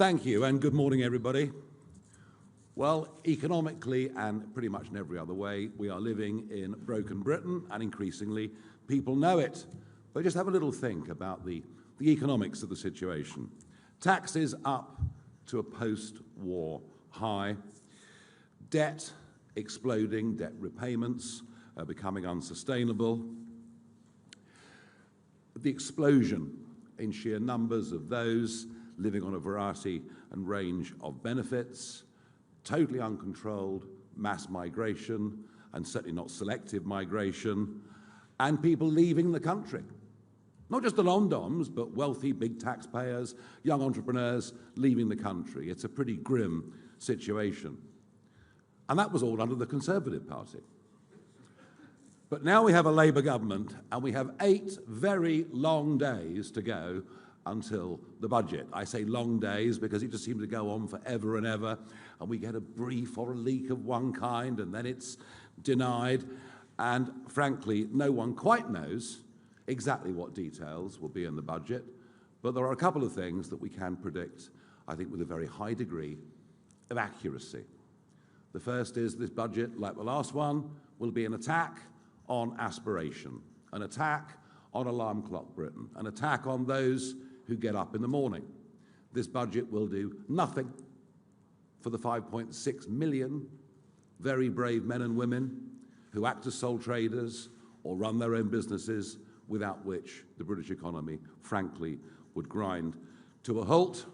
Thank you, and good morning, everybody. Well, economically and pretty much in every other way, we are living in broken Britain, and increasingly people know it. But just have a little think about the economics of the situation. Taxes up to a post-war high, debt exploding, debt repayments becoming unsustainable, the explosion in sheer numbers of those living on a variety and range of benefits, totally uncontrolled mass migration, and certainly not selective migration, and people leaving the country. Not just the long-doms, but wealthy big taxpayers, young entrepreneurs leaving the country. It's a pretty grim situation. And that was all under the Conservative Party. But now we have a Labour government, and we have 8 very long days to go until the budget. I say long days because it just seems to go on forever and ever, and we get a brief or a leak of one kind, and then it's denied. And frankly, no one quite knows exactly what details will be in the budget, but there are a couple of things that we can predict, I think, with a very high degree of accuracy. The first is this budget, like the last one, will be an attack on aspiration, an attack on alarm clock Britain, an attack on those who get up in the morning. This budget will do nothing for the 5.6 million very brave men and women who act as sole traders or run their own businesses, without which the British economy, frankly, would grind to a halt.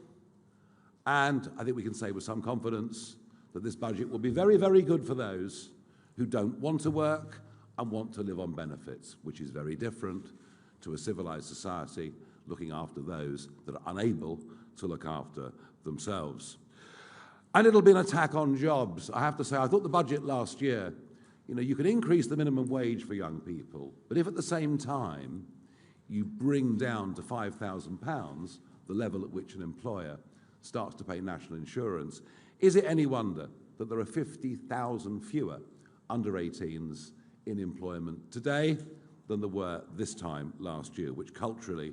And I think we can say with some confidence that this budget will be very, very good for those who don't want to work and want to live on benefits, which is very different to a civilized society looking after those that are unable to look after themselves. And it'll be an attack on jobs. I have to say, I thought the budget last year, you can increase the minimum wage for young people, but if at the same time you bring down to £5,000 the level at which an employer starts to pay national insurance, is it any wonder that there are 50,000 fewer under 18s in employment today than there were this time last year, which culturally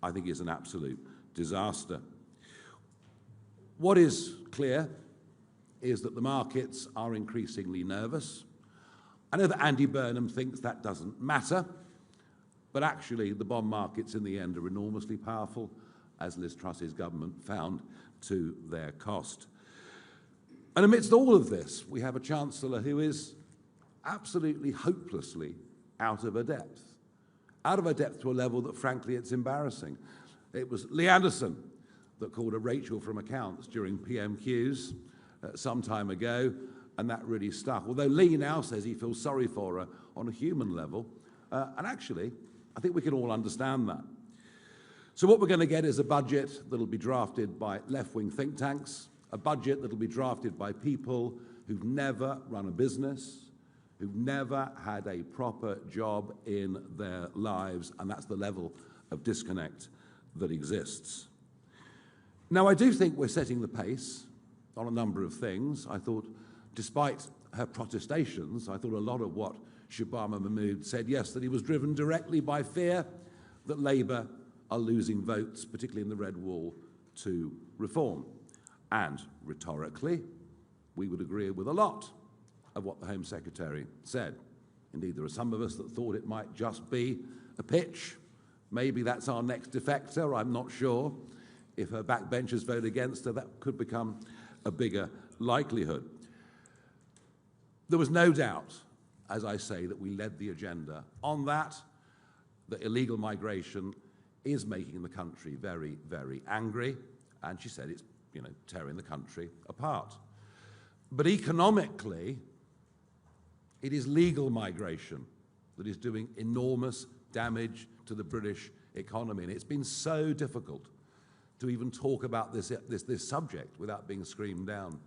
I think is an absolute disaster. What is clear is that the markets are increasingly nervous. I know that Andy Burnham thinks that doesn't matter, but actually the bond markets in the end are enormously powerful, as Liz Truss's government found to their cost. And amidst all of this, we have a Chancellor who is absolutely hopelessly out of her depth to a level that, frankly, it's embarrassing. It was Lee Anderson that called her Rachel from accounts during PMQs some time ago, and that really stuck. Although Lee now says he feels sorry for her on a human level, and actually, I think we can all understand that. So what we're going to get is a budget that'll be drafted by left-wing think tanks, a budget that'll be drafted by people who've never run a business, who've never had a proper job in their lives, and that's the level of disconnect that exists. Now, I do think we're setting the pace on a number of things. I thought, despite her protestations, I thought a lot of what Shabama Mahmood said yesterday was driven directly by fear that Labour are losing votes, particularly in the Red Wall, to reform. And rhetorically, we would agree with a lot of what the Home Secretary said. Indeed, there are some of us that thought it might just be a pitch. Maybe that's our next defector, I'm not sure. If her backbenchers vote against her, that could become a bigger likelihood. There was no doubt, as I say, that we led the agenda on that illegal migration is making the country very, very angry, and she said it's, tearing the country apart. But economically, it is legal migration that is doing enormous damage to the British economy, and it's been so difficult to even talk about this subject without being screamed down.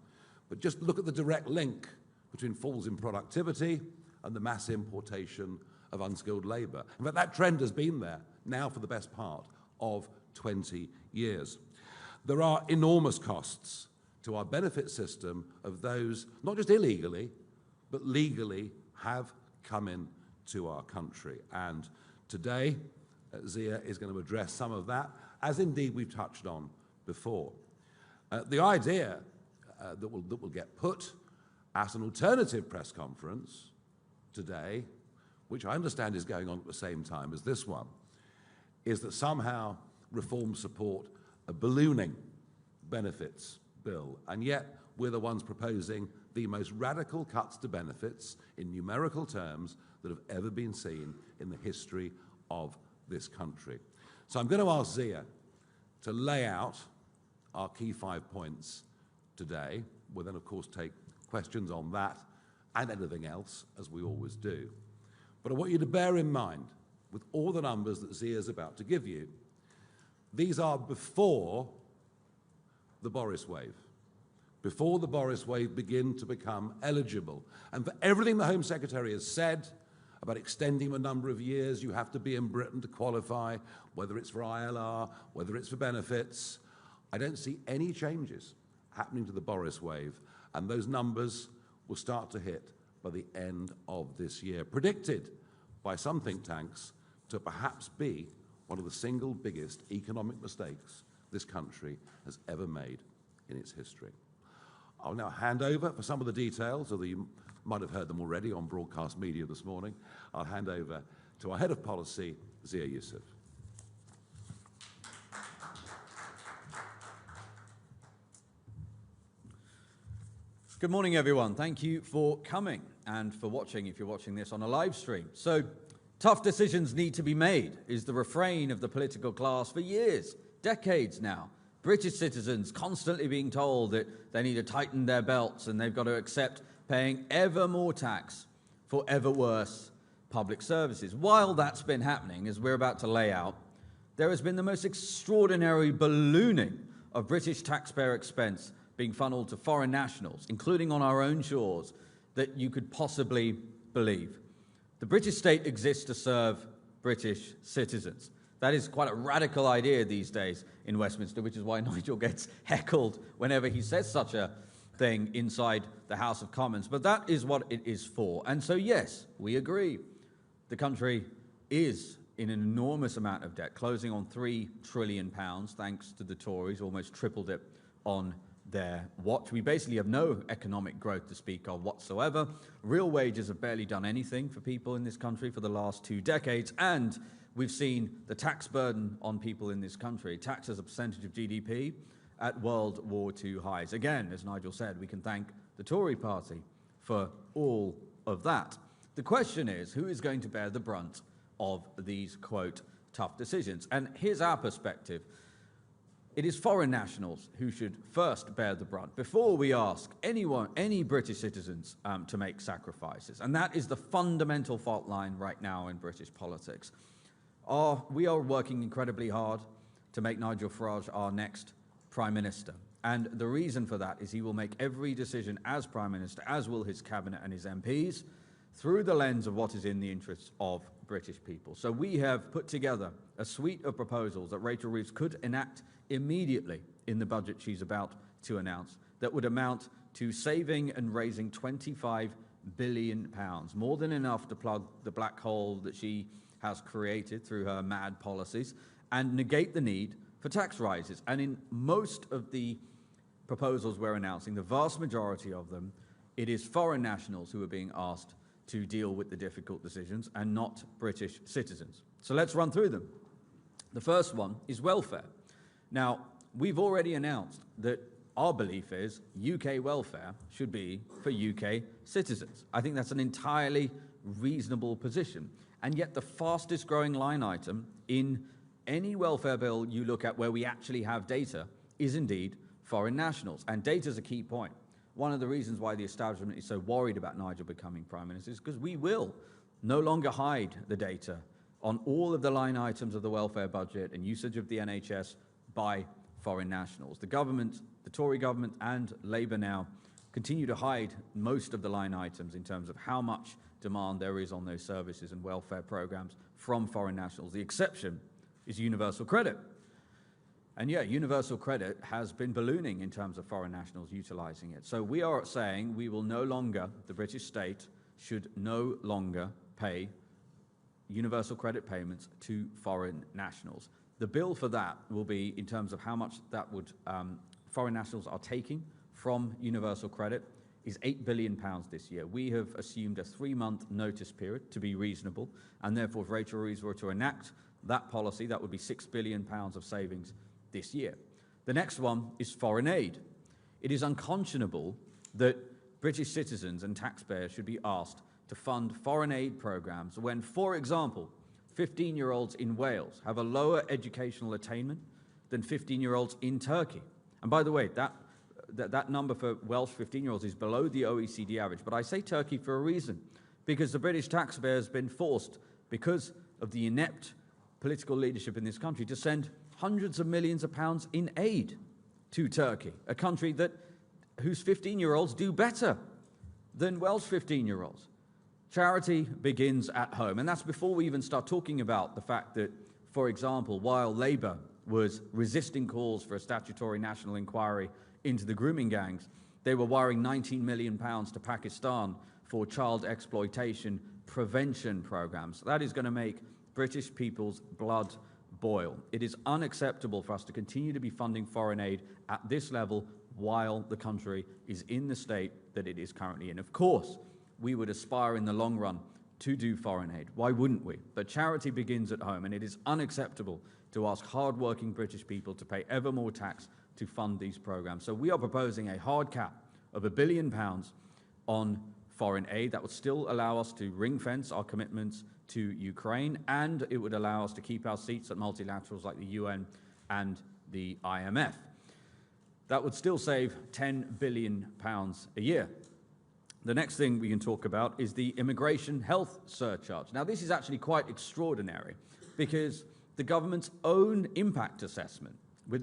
But just look at the direct link between falls in productivity and the mass importation of unskilled labour. In fact, that trend has been there now for the best part of 20 years. There are enormous costs to our benefit system of those, not just illegally, but legally have come into our country. And today, Zia is going to address some of that, as indeed we've touched on before. The idea that will get put at an alternative press conference today, which I understand is going on at the same time as this one, is that somehow Reform support a ballooning benefits bill, and yet we're the ones proposing the most radical cuts to benefits in numerical terms that have ever been seen in the history of this country. So I'm going to ask Zia to lay out our key 5 points today. We'll then, of course, take questions on that and anything else, as we always do. But I want you to bear in mind, with all the numbers that Zia is about to give you, these are before the Boris wave, before the Boris wave begin to become eligible. And for everything the Home Secretary has said about extending a number of years, you have to be in Britain to qualify, whether it's for ILR, whether it's for benefits, I don't see any changes happening to the Boris wave, and those numbers will start to hit by the end of this year, predicted by some think tanks to perhaps be one of the single biggest economic mistakes this country has ever made in its history. I'll now hand over for some of the details, although you might have heard them already on broadcast media this morning. I'll hand over to our Head of Policy, Zia Yusuf. Good morning, everyone. Thank you for coming and for watching, if you're watching this on a live stream. So, tough decisions need to be made is the refrain of the political class for years, decades now. British citizens constantly being told that they need to tighten their belts and they've got to accept paying ever more tax for ever worse public services. While that's been happening, as we're about to lay out, there has been the most extraordinary ballooning of British taxpayer expense being funneled to foreign nationals, including on our own shores, that you could possibly believe. The British state exists to serve British citizens. That is quite a radical idea these days in Westminster, which is why Nigel gets heckled whenever he says such a thing inside the House of Commons. But that is what it is for. And so, yes, we agree. The country is in an enormous amount of debt, closing on £3 trillion, thanks to the Tories, almost tripled it on their watch. We basically have no economic growth to speak of whatsoever. Real wages have barely done anything for people in this country for the last 2 decades, and we've seen the tax burden on people in this country, tax as a percentage of GDP, at World War II highs. Again, as Nigel said, we can thank the Tory party for all of that. The question is, who is going to bear the brunt of these, quote, tough decisions? And here's our perspective. It is foreign nationals who should first bear the brunt before we ask any British citizens to make sacrifices. And that is the fundamental fault line right now in British politics. We are working incredibly hard to make Nigel Farage our next Prime Minister. And the reason for that is he will make every decision as Prime Minister, as will his cabinet and his MPs, through the lens of what is in the interests of British people. So we have put together a suite of proposals that Rachel Reeves could enact immediately in the budget she's about to announce that would amount to saving and raising £25 billion, more than enough to plug the black hole that she has created through her mad policies and negate the need for tax rises. And in most of the proposals we're announcing, the vast majority of them, it is foreign nationals who are being asked to deal with the difficult decisions and not British citizens. So let's run through them. The first one is welfare. Now, we've already announced that our belief is UK welfare should be for UK citizens. I think that's an entirely reasonable position. And yet the fastest growing line item in any welfare bill you look at where we actually have data is indeed foreign nationals. And data is a key point. One of the reasons why the establishment is so worried about Nigel becoming Prime Minister is because we will no longer hide the data on all of the line items of the welfare budget and usage of the NHS by foreign nationals. The government, the Tory government and Labour now continue to hide most of the line items in terms of how much demand there is on those services and welfare programs from foreign nationals. The exception is universal credit. And yeah, universal credit has been ballooning in terms of foreign nationals utilising it. So we are saying we will no longer, the British state should no longer pay universal credit payments to foreign nationals. The bill for that will be, in terms of how much that would foreign nationals are taking from universal credit is £8 billion this year. We have assumed a 3-month notice period to be reasonable, and therefore if Rachel Reeves were to enact that policy, that would be £6 billion of savings this year. The next one is foreign aid. It is unconscionable that British citizens and taxpayers should be asked to fund foreign aid programs when, for example, 15-year-olds in Wales have a lower educational attainment than 15-year-olds in Turkey. And by the way, that number for Welsh 15-year-olds is below the OECD average. But I say Turkey for a reason, because the British taxpayer has been forced, because of the inept political leadership in this country, to send hundreds of millions of pounds in aid to Turkey, a country whose 15-year-olds do better than Welsh 15-year-olds. Charity begins at home, and that's before we even start talking about the fact that, for example, while Labour was resisting calls for a statutory national inquiry into the grooming gangs, they were wiring £19 million to Pakistan for child exploitation prevention programs. That is going to make British people's blood boil. It is unacceptable for us to continue to be funding foreign aid at this level while the country is in the state that it is currently in. Of course, we would aspire in the long run to do foreign aid. Why wouldn't we? But charity begins at home, and it is unacceptable to ask hard-working British people to pay ever more tax to fund these programs. So we are proposing a hard cap of £1 billion on foreign aid. That would still allow us to ring-fence our commitments to Ukraine, and it would allow us to keep our seats at multilaterals like the UN and the IMF. That would still save £10 billion a year. The next thing we can talk about is the immigration health surcharge. Now, this is actually quite extraordinary because the government's own impact assessment,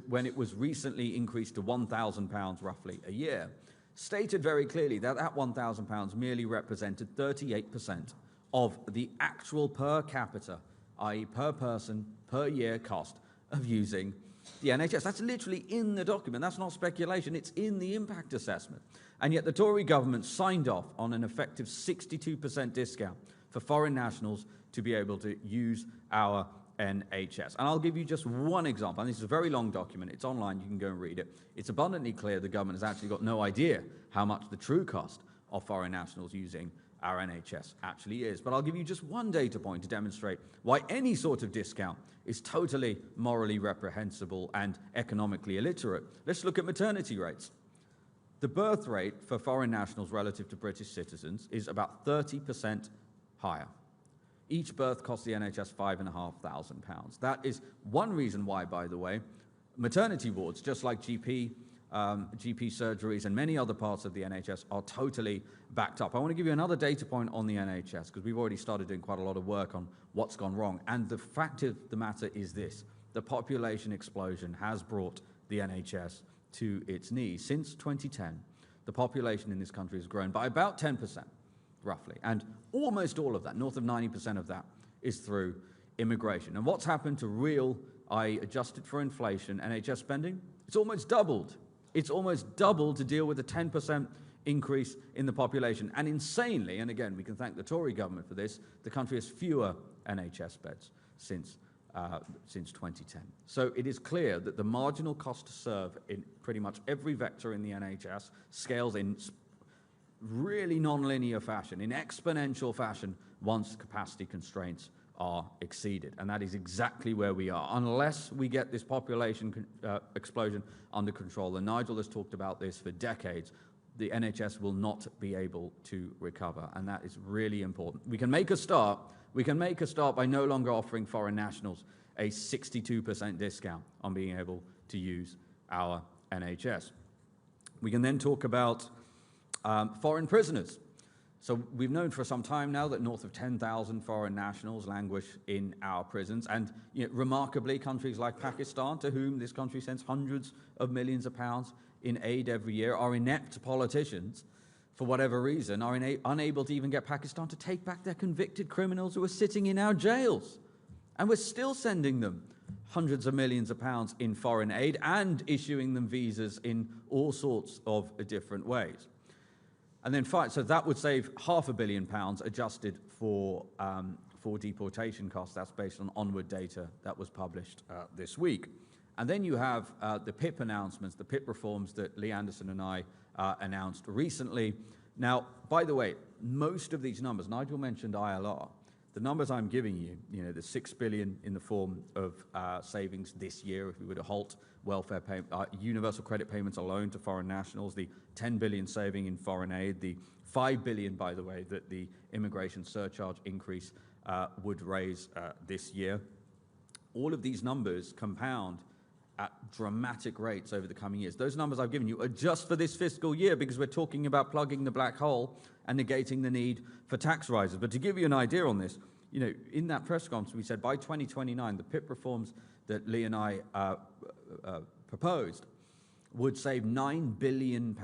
when it was recently increased to £1,000 roughly a year, stated very clearly that that £1,000 merely represented 38% of the actual per capita, i.e. per person, per year cost of using the NHS. That's literally in the document. That's not speculation. It's in the impact assessment. And yet the Tory government signed off on an effective 62% discount for foreign nationals to be able to use our NHS. And I'll give you just one example. And this is a very long document. It's online. You can go and read it. It's abundantly clear the government has actually got no idea how much the true cost of foreign nationals using our NHS actually is. But I'll give you just one data point to demonstrate why any sort of discount is totally morally reprehensible and economically illiterate. Let's look at maternity rates. The birth rate for foreign nationals relative to British citizens is about 30% higher. Each birth costs the NHS £5,500. That is one reason why, by the way, maternity wards, just like GP surgeries and many other parts of the NHS, are totally backed up. I want to give you another data point on the NHS, because we've already started doing quite a lot of work on what's gone wrong. And the fact of the matter is this: the population explosion has brought the NHS to its knees. Since 2010, the population in this country has grown by about 10%, roughly. And almost all of that, north of 90% of that, is through immigration. And what's happened to real, i.e. adjusted for inflation, NHS spending? It's almost doubled. It's almost doubled to deal with a 10% increase in the population. And insanely, and again, we can thank the Tory government for this, the country has fewer NHS beds since 2010. So it is clear that the marginal cost to serve in pretty much every vector in the NHS scales in really non-linear fashion, in exponential fashion, once capacity constraints are exceeded. And that is exactly where we are. Unless we get this population explosion under control, and Nigel has talked about this for decades, the NHS will not be able to recover. And that is really important. We can make a start. We can make a start by no longer offering foreign nationals a 62% discount on being able to use our NHS. We can then talk about foreign prisoners. So we've known for some time now that north of 10,000 foreign nationals languish in our prisons. And remarkably, countries like Pakistan, to whom this country sends hundreds of millions of pounds in aid every year, our inept politicians, for whatever reason, are unable to even get Pakistan to take back their convicted criminals who are sitting in our jails. And we're still sending them hundreds of millions of pounds in foreign aid and issuing them visas in all sorts of different ways. And then so that would save £500 million adjusted for deportation costs. That's based on onward data that was published this week. And then you have the PIP announcements, the PIP reforms that Lee Anderson and I announced recently. Now, by the way, most of these numbers, Nigel mentioned ILR, the numbers I'm giving you, the $6 billion in the form of savings this year if we were to halt welfare universal credit payments alone to foreign nationals, the $10 billion saving in foreign aid, the $5 billion, by the way, that the immigration surcharge increase would raise this year. All of these numbers compound at dramatic rates over the coming years. Those numbers I've given you are just for this fiscal year because we're talking about plugging the black hole and negating the need for tax rises. But to give you an idea on this, in that press conference we said by 2029 the PIP reforms that Lee and I proposed would save £9 billion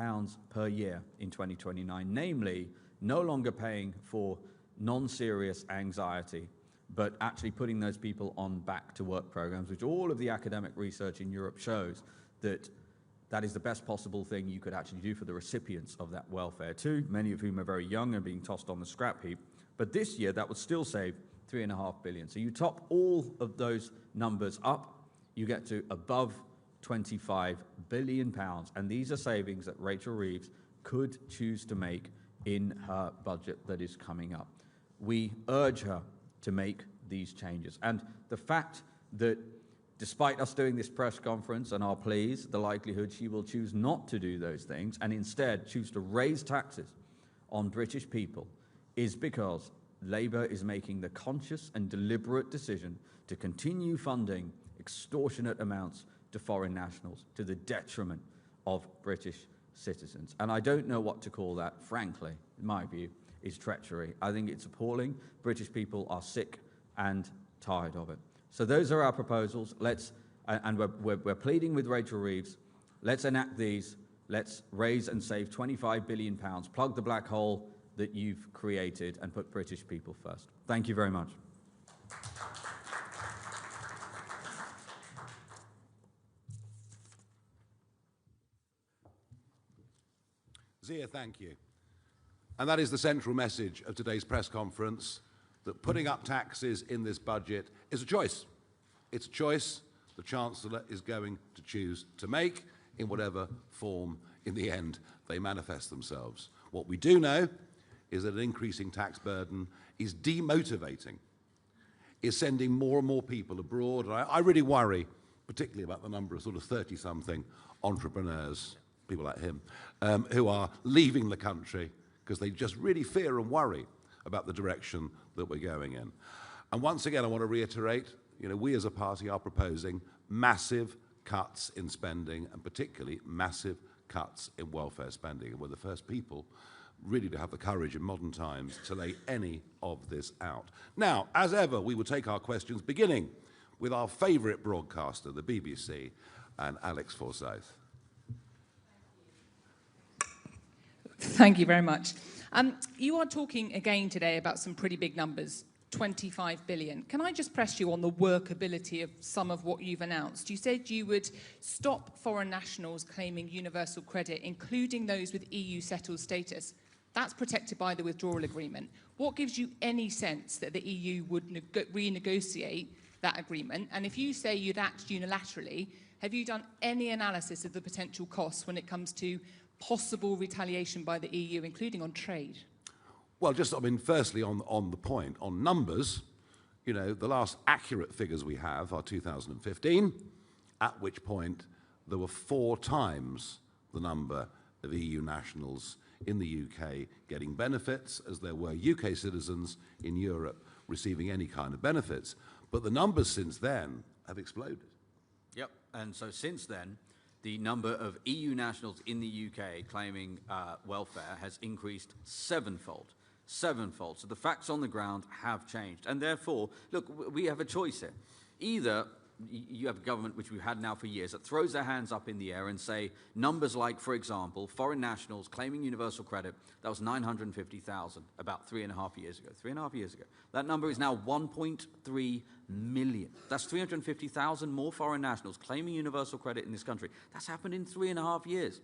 per year in 2029, namely no longer paying for non-serious anxiety, but actually putting those people on back-to-work programs, which all of the academic research in Europe shows that is the best possible thing you could actually do for the recipients of that welfare too, many of whom are very young and being tossed on the scrap heap. But this year, that would still save $3.5 billion. So you top all of those numbers up, you get to above £25 billion. And these are savings that Rachel Reeves could choose to make in her budget that is coming up. We urge her to make these changes. And the fact that despite us doing this press conference and our pleas, the likelihood she will choose not to do those things and instead choose to raise taxes on British people is because Labour is making the conscious and deliberate decision to continue funding extortionate amounts to foreign nationals to the detriment of British citizens. And I don't know what to call that, frankly, in my view, is treachery. I think it's appalling. British people are sick and tired of it. So those are our proposals. We're pleading with Rachel Reeves. Let's enact these. Let's raise and save £25 billion, plug the black hole that you've created, and put British people first. Thank you very much. Zia, thank you. And that is the central message of today's press conference, that putting up taxes in this budget is a choice. It's a choice the Chancellor is going to choose to make in whatever form, in the end, they manifest themselves. What we do know is that an increasing tax burden is demotivating, is sending more and more people abroad. And I really worry, particularly about the number of sort of 30-something entrepreneurs, people like him, who are leaving the country because they just really fear and worry about the direction that we're going in. And once again, I want to reiterate, we as a party are proposing massive cuts in spending, and particularly massive cuts in welfare spending. And we're the first people really to have the courage in modern times to lay any of this out. Now, as ever, we will take our questions, beginning with our favourite broadcaster, the BBC, and Alex Forsyth. Thank you very much. You are talking again today about some pretty big numbers, 25 billion. Can I just press you on the workability of some of what you've announced? You said you would stop foreign nationals claiming universal credit, including those with EU settled status. That's protected by the withdrawal agreement. What gives you any sense that the EU would renegotiate that agreement? And if you say you'd act unilaterally, have you done any analysis of the potential costs when it comes to possible retaliation by the EU, including on trade? Well, firstly on the point, on numbers, the last accurate figures we have are 2015, at which point there were 4 times the number of EU nationals in the UK getting benefits as there were UK citizens in Europe receiving any kind of benefits. But the numbers since then have exploded. Yep, and so since then, the number of EU nationals in the UK claiming welfare has increased sevenfold. So the facts on the ground have changed. And therefore, look, we have a choice here. Either you have a government, which we've had now for years, that throws their hands up in the air and say numbers like, for example, foreign nationals claiming universal credit, that was 950,000 about 3.5 years ago. 3.5 years ago. That number is now 1.3 million. That's 350,000 more foreign nationals claiming universal credit in this country. That's happened in 3.5 years.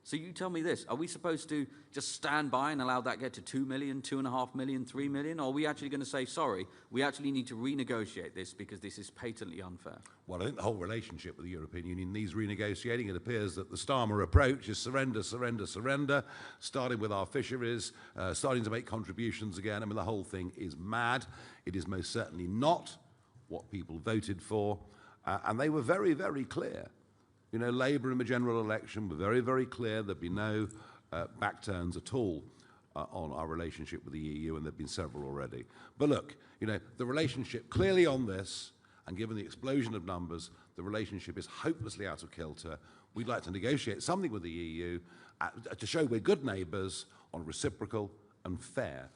So you tell me this, are we supposed to just stand by and allow that get to 2 million, 2.5 million, 3 million? Or are we actually going to say, sorry, we actually need to renegotiate this because this is patently unfair? Well, I think the whole relationship with the European Union needs renegotiating. It appears that the Starmer approach is surrender, surrender, surrender, starting with our fisheries, starting to make contributions again. I mean, the whole thing is mad. It is most certainly not what people voted for. And they were very, very clear. You know, Labour in the general election were very, very clear there'd be no back-turns at all on our relationship with the EU, and there've been several already. But look, you know, the relationship clearly on this, and given the explosion of numbers, the relationship is hopelessly out of kilter. We'd like to negotiate something with the EU to show we're good neighbours on a reciprocal and fair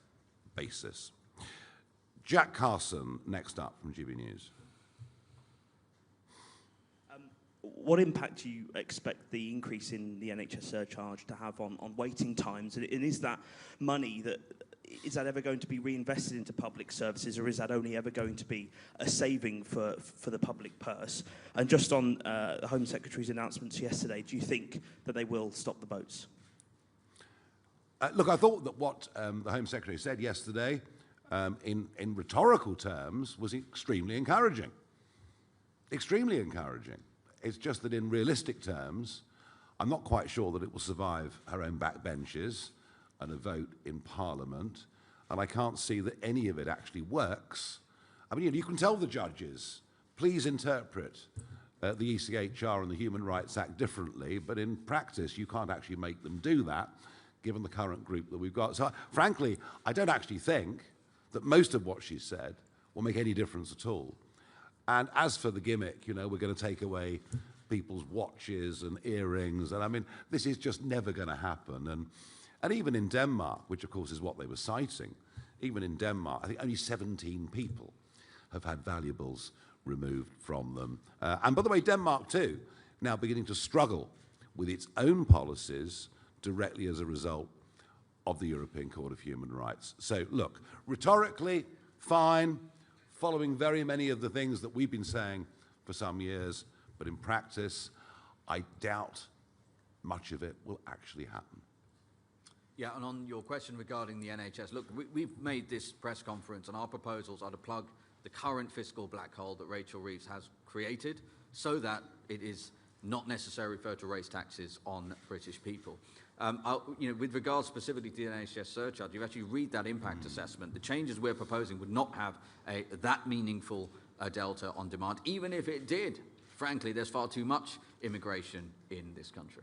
basis. Jack Carson, next up from GB News. What impact do you expect the increase in the NHS surcharge to have on waiting times? And is that money, is that ever going to be reinvested into public services, or is that only ever going to be a saving for the public purse? And just on the Home Secretary's announcements yesterday, do you think that they will stop the boats? Look, I thought that what the Home Secretary said yesterday in rhetorical terms was extremely encouraging. Extremely encouraging. It's just that in realistic terms, I'm not quite sure that it will survive her own backbenches and a vote in Parliament, and I can't see that any of it actually works. I mean, you can tell the judges, please interpret the ECHR and the Human Rights Act differently, but in practice, you can't actually make them do that, given the current group that we've got. So, frankly, I don't actually think that most of what she said will make any difference at all. And as for the gimmick, you know, we're going to take away people's watches and earrings, and I mean, this is just never going to happen. And even in Denmark, which of course is what they were citing, even in Denmark, I think only 17 people have had valuables removed from them. And by the way, Denmark too, now beginning to struggle with its own policies directly as a result of the European Court of Human Rights. So look, rhetorically, fine, following very many of the things that we've been saying for some years, but in practice, I doubt much of it will actually happen. Yeah, and on your question regarding the NHS, look, we've made this press conference, and our proposals are to plug the current fiscal black hole that Rachel Reeves has created so that it is not necessary for her to raise taxes on British people. With regards specifically to the NHS surcharge, you actually read that impact assessment. The changes we're proposing would not have that meaningful delta on demand. Even if it did, frankly, there's far too much immigration in this country.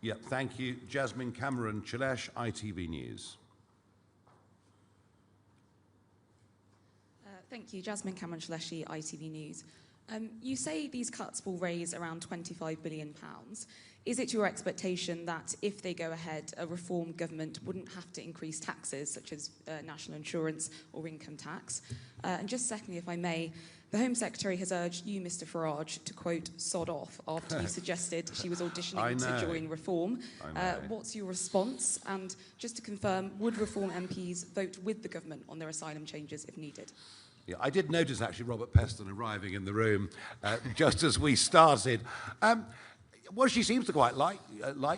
Yeah, thank you. Jasmine Cameron-Chilesh, ITV News. Thank you. Jasmine Cameron-Chileshi, ITV News. You say these cuts will raise around £25 billion. Is it your expectation that if they go ahead, a reform government wouldn't have to increase taxes such as national insurance or income tax? And just secondly, if I may, the Home Secretary has urged you, Mr Farage, to, quote, sod off after you suggested she was auditioning to join Reform. What's your response? And just to confirm, would Reform MPs vote with the government on their asylum changes if needed? Yeah, I did notice actually Robert Peston arriving in the room just as we started. Well, she seems to quite like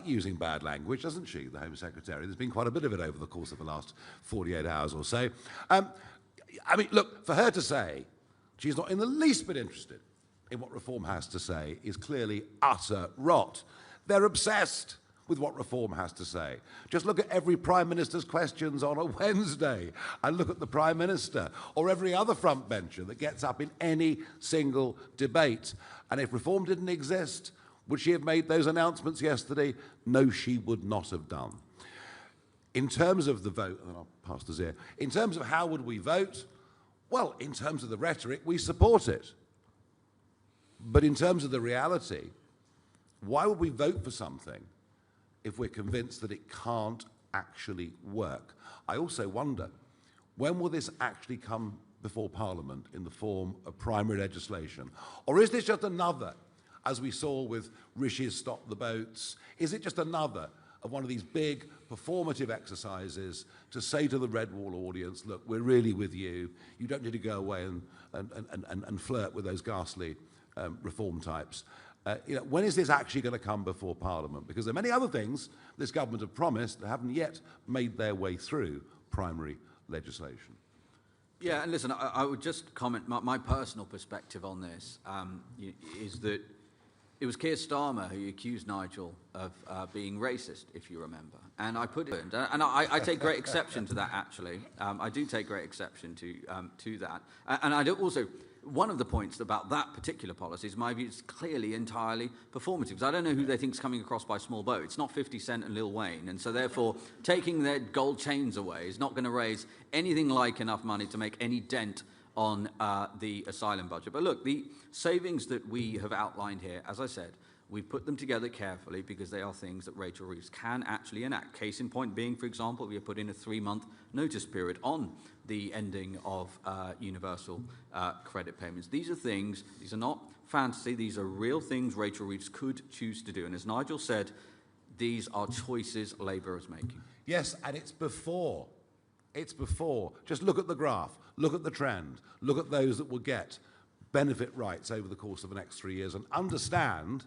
using bad language, doesn't she, the Home Secretary? There's been quite a bit of it over the course of the last 48 hours or so. I mean, look, for her to say she's not in the least bit interested in what Reform has to say is clearly utter rot. They're obsessed with what Reform has to say. Just look at every Prime Minister's questions on a Wednesday and look at the Prime Minister or every other front bencher that gets up in any single debate. And if Reform didn't exist, would she have made those announcements yesterday? No, she would not have done. In terms of the vote, and I'll pass to Zia, in terms of how would we vote, well, in terms of the rhetoric, we support it. But in terms of the reality, why would we vote for something if we're convinced that it can't actually work? I also wonder, when will this actually come before Parliament in the form of primary legislation? Or is this just another, as we saw with Rishi's Stop the Boats, is it just another of one of these big performative exercises to say to the Red Wall audience, look, we're really with you. You don't need to go away and flirt with those ghastly reform types. When is this actually going to come before Parliament? Because there are many other things this government have promised that haven't yet made their way through primary legislation. Yeah, and listen, I would just comment, my personal perspective on this is that it was Keir Starmer who accused Nigel of being racist, if you remember. And I put it, and I take great exception to that, actually. I do take great exception to that. And I do also, one of the points about that particular policy is my view is clearly entirely performative. Because I don't know who they think is coming across by small boat. It's not 50 Cent and Lil Wayne. And so therefore, taking their gold chains away is not going to raise anything like enough money to make any dent on the asylum budget. But look, the savings that we have outlined here, as I said, we've put them together carefully because they are things that Rachel Reeves can actually enact. Case in point being, for example, we have put in a 3-month notice period on the ending of universal credit payments. These are things, these are not fantasy, these are real things Rachel Reeves could choose to do. And as Nigel said, these are choices Labour is making. Yes, and it's before. It's before. Just look at the graph, look at the trend, look at those that will get benefit rights over the course of the next 3 years, and understand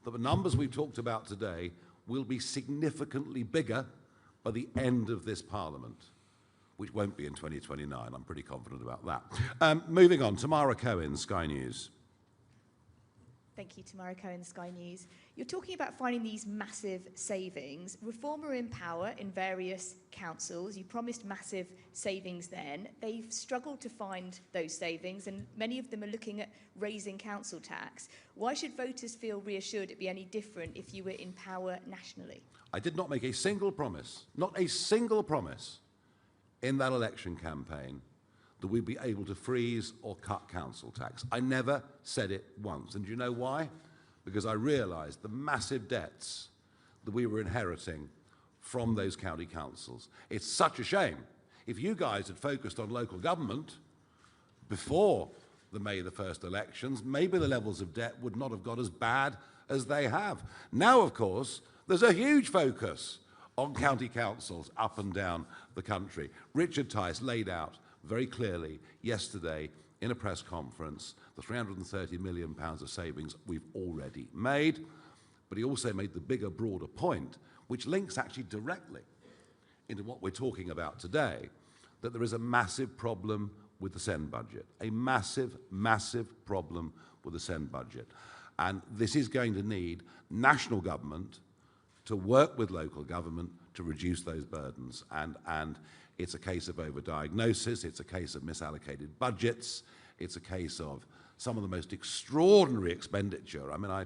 that the numbers we've talked about today will be significantly bigger by the end of this Parliament, which won't be in 2029. I'm pretty confident about that. Moving on, Tamara Cohen, Sky News. Thank you, Tamara Cohen, Sky News. You're talking about finding these massive savings. Reform are in power in various councils. You promised massive savings then. They've struggled to find those savings, and many of them are looking at raising council tax. Why should voters feel reassured it'd be any different if you were in power nationally? I did not make a single promise, not a single promise, in that election campaign that we'd be able to freeze or cut council tax. I never said it once. And do you know why? Because I realised the massive debts that we were inheriting from those county councils. It's such a shame. If you guys had focused on local government before the May the 1st elections, maybe the levels of debt would not have got as bad as they have. Now, of course, there's a huge focus on county councils up and down the country. Richard Tice laid out very clearly yesterday in a press conference the £330 million of savings we've already made, but he also made the bigger, broader point, which links actually directly into what we're talking about today, that there is a massive problem with the Sen budget, a massive, massive problem with the Sen budget. And this is going to need national government to work with local government to reduce those burdens. And it's a case of overdiagnosis, it's a case of misallocated budgets, it's a case of some of the most extraordinary expenditure. I mean, I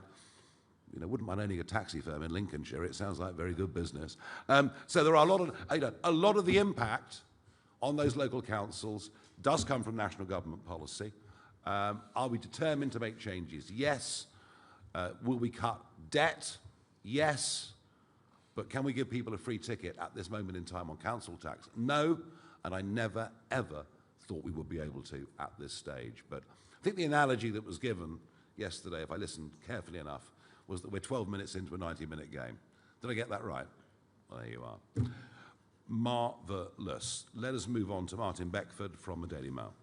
wouldn't mind owning a taxi firm in Lincolnshire. It sounds like very good business. So there are a lot of the impact on those local councils does come from national government policy. Are we determined to make changes? Yes. Will we cut debt? Yes. But can we give people a free ticket at this moment in time on council tax? No, and I never, ever thought we would be able to at this stage. But I think the analogy that was given yesterday, if I listened carefully enough, was that we're 12 minutes into a 90-minute game. Did I get that right? Well, there you are. Marvellous. Let us move on to Martin Beckford from the Daily Mail.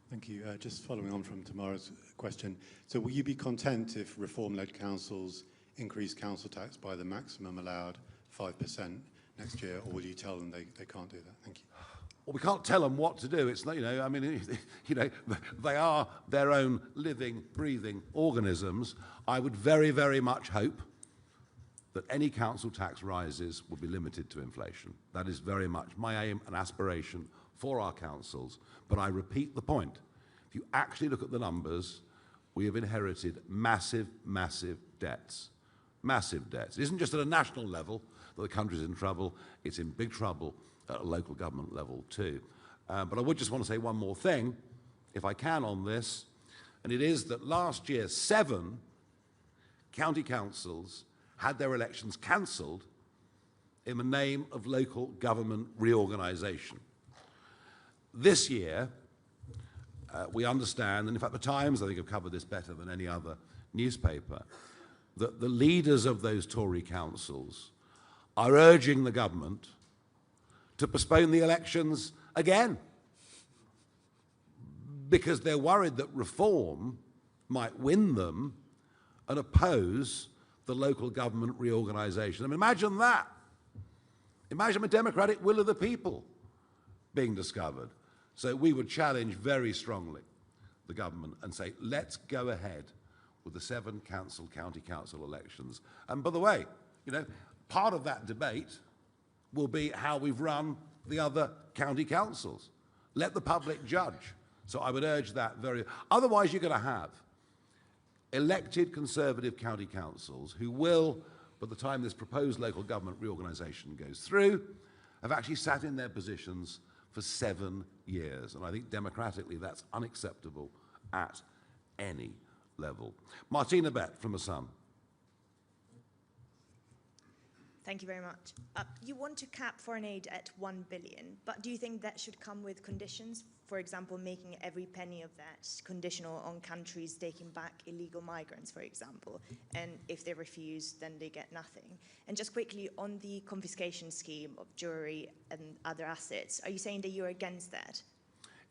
Thank you. Just following on from Tamara's question. So will you be content if reform-led councils increase council tax by the maximum allowed 5% next year, or will you tell them they can't do that? Thank you. Well, we can't tell them what to do. It's not, I mean, they are their own living, breathing organisms. I would very, very much hope that any council tax rises will be limited to inflation. That is very much my aim and aspiration for our councils. But I repeat the point. If you actually look at the numbers, we have inherited massive, massive debts. Massive debts. It isn't just at a national level that the country's in trouble, it's in big trouble at a local government level too. But I would just want to say one more thing, if I can, on this, and it is that last year 7 county councils had their elections cancelled in the name of local government reorganisation. This year, we understand, and in fact the Times I think have covered this better than any other newspaper, that the leaders of those Tory councils are urging the government to postpone the elections again because they're worried that reform might win them and oppose the local government reorganisation. I mean, imagine that. Imagine a democratic will of the people being discovered. So we would challenge very strongly the government and say, let's go ahead with the 7 county council elections. And by the way, you know, part of that debate will be how we've run the other county councils. Let the public judge. So I would urge that very... Otherwise, you're going to have elected Conservative county councils who will, by the time this proposed local government reorganisation goes through, have actually sat in their positions for 7 years. And I think democratically that's unacceptable at any level. Martina Bett from The Sun. Thank you very much. You want to cap foreign aid at 1 billion, but do you think that should come with conditions? For example, making every penny of that conditional on countries taking back illegal migrants, for example, and if they refuse, then they get nothing. And just quickly, on the confiscation scheme of jewelry and other assets, are you saying that you're against that?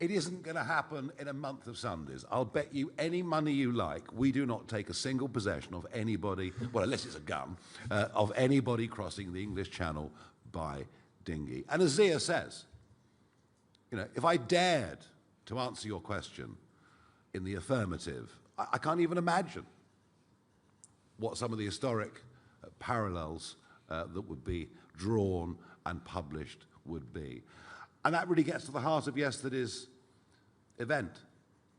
It isn't going to happen in a month of Sundays. I'll bet you any money you like, we do not take a single possession of anybody, well, unless it's a gun, of anybody crossing the English Channel by dinghy. And as Zia says, you know, if I dared to answer your question in the affirmative, I can't even imagine what some of the historic parallels that would be drawn and published would be. And that really gets to the heart of yesterday's event.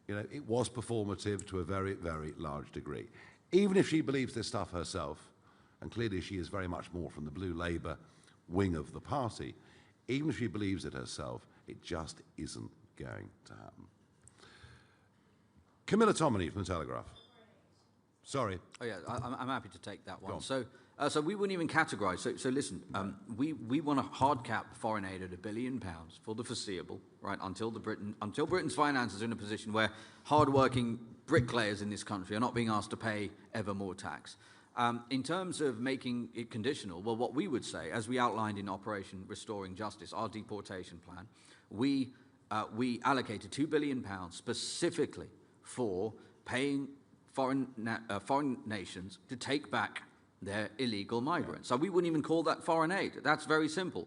You know, it was performative to a very, very large degree. Even if she believes this stuff herself, and clearly she is very much more from the Blue Labour wing of the party, even if she believes it herself, it just isn't going to happen. Camilla Tominey from The Telegraph. Sorry. Oh yeah, I'm happy to take that one. So we wouldn't even categorise. So listen, we want to hard cap foreign aid at £1 billion for the foreseeable, right? Until Britain's finances are in a position where hard-working bricklayers in this country are not being asked to pay ever more tax. In terms of making it conditional, well, what we would say, as we outlined in Operation Restoring Justice, our deportation plan, we allocated £2 billion specifically for paying foreign nations to take back their illegal migrants. So we wouldn't even call that foreign aid. That's very simple.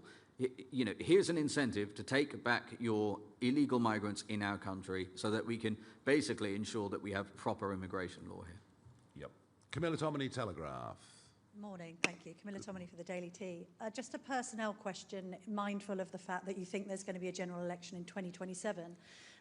You know, here's an incentive to take back your illegal migrants in our country so that we can basically ensure that we have proper immigration law here. Yep. Camilla Tominey, Telegraph. Morning, thank you. Camilla Tominey for the Daily Tea. Just a personnel question, mindful of the fact that you think there's going to be a general election in 2027, and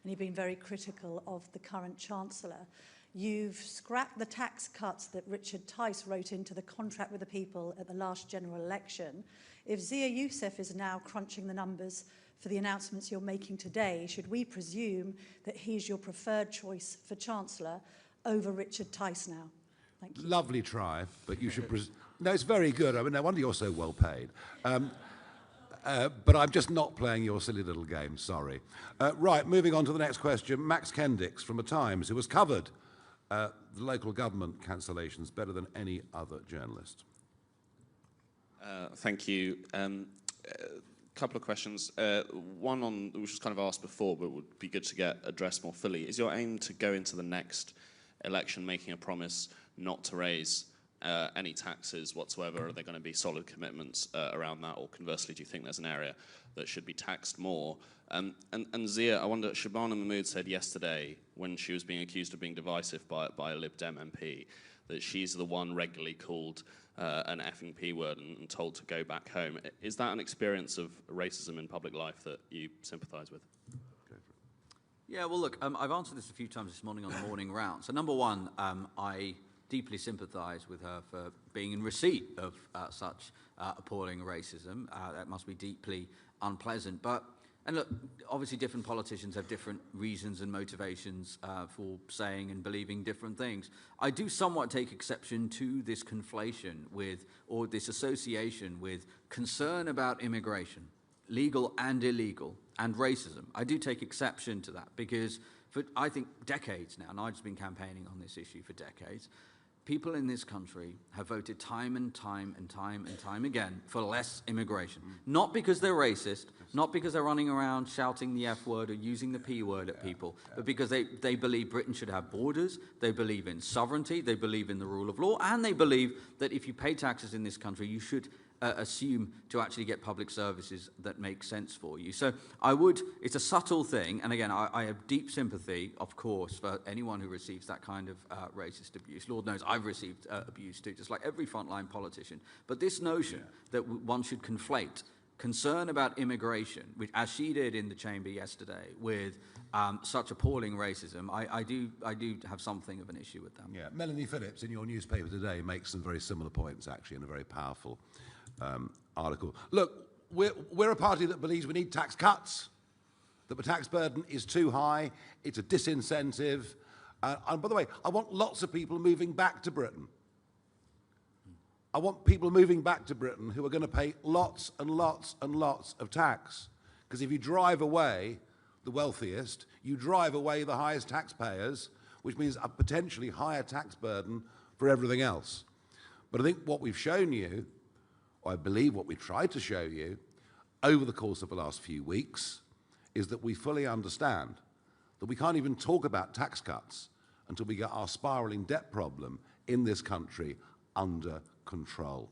you've been very critical of the current Chancellor. You've scrapped the tax cuts that Richard Tice wrote into the contract with the people at the last general election. If Zia Youssef is now crunching the numbers for the announcements you're making today, should we presume that he's your preferred choice for Chancellor over Richard Tice now? Thank you. Lovely try, but you should... No, it's very good. I mean, no wonder you're so well paid. But I'm just not playing your silly little game, sorry. Right, moving on to the next question. Max Kendix from The Times, who has covered the local government cancellations better than any other journalist. Thank you. Couple of questions. One on, which was kind of asked before, but would be good to get addressed more fully. Is your aim to go into the next election making a promise not to raise any taxes whatsoever? Are there going to be solid commitments around that, or conversely, do you think there's an area that should be taxed more? And Zia, I wonder, Shabana Mahmood said yesterday, when she was being accused of being divisive by a Lib Dem MP, that she's the one regularly called an effing P word and told to go back home. Is that an experience of racism in public life that you sympathise with? Yeah, well, look, I've answered this a few times this morning on the morning round. So number one, I deeply sympathise with her for being in receipt of such appalling racism. That must be deeply unpleasant. And look, obviously different politicians have different reasons and motivations for saying and believing different things. I do somewhat take exception to this conflation with, or this association with, concern about immigration, legal and illegal, and racism. I do take exception to that because for, I think, decades now, Nigel's been campaigning on this issue for decades, people in this country have voted time and time and time and time again for less immigration. Not because they're racist, not because they're running around shouting the F word or using the P word at people, but because they believe Britain should have borders, they believe in sovereignty, they believe in the rule of law, and they believe that if you pay taxes in this country, you should assume to actually get public services that make sense for you. So it's a subtle thing, and again, I have deep sympathy, of course, for anyone who receives that kind of racist abuse. Lord knows I've received abuse too, just like every frontline politician. But this notion that one should conflate concern about immigration, which, as she did in the chamber yesterday, with such appalling racism, I do have something of an issue with that. Yeah, Melanie Phillips in your newspaper today makes some very similar points, actually, in a very powerful article. Look, we're a party that believes we need tax cuts, that the tax burden is too high, it's a disincentive. And by the way, I want lots of people moving back to Britain. I want people moving back to Britain who are going to pay lots and lots and lots of tax. Because if you drive away the wealthiest, you drive away the highest taxpayers, which means a potentially higher tax burden for everything else. But I think what we've shown you, or I believe what we've tried to show you over the course of the last few weeks, is that we fully understand that we can't even talk about tax cuts until we get our spiralling debt problem in this country under control.